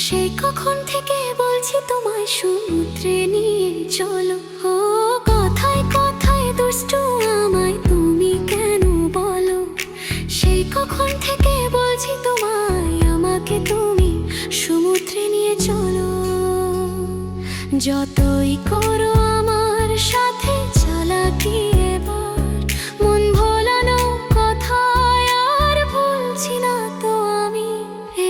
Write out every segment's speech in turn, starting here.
সেই কখন থেকে বলছি তোমায় সমুদ্রে নিয়ে চলো। ও কথায় কথায় দুষ্টু আমায় তুমি কেন বলো? সেই কখন থেকে বলছি তোমায় আমাকে তুমি সমুদ্রে নিয়ে চলো। যতই করো আমার সাথে চালাকি, এবার মন ভোলানো কথায় আর ভুলছি না তো আমি।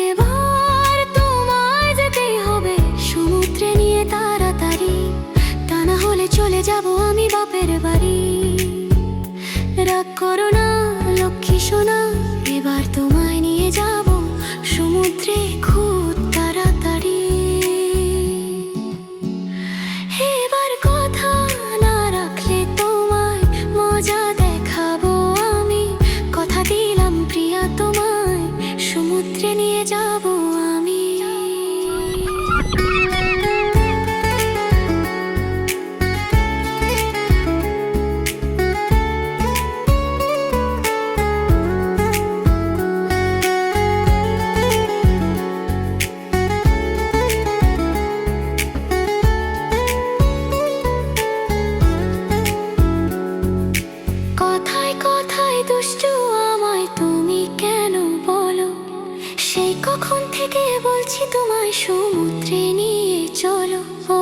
এবার তোমায় যেতেই হবে সমুদ্রে নিয়ে তাড়াতাড়ি, তা না হলে চলে যাব আমি বাপের বাড়ি। রাগ করো না লক্ষ্মী সোনা, এবার তোমায় নিয়ে যাব সমুদ্রে খুব তাড়াতাড়ি। এবার কথা না রাখলে তোমায় মজা দেখাবো আমি। কথা দিলাম প্রিয়া তোমায় সমুদ্রে নিয়ে যাব আমি। কথায় কথায় দুষ্টু আমায় তুমি কেন বলো? সেই কখন থেকে বলছি তোমায় সমুদ্রে নিয়ে চলো। ও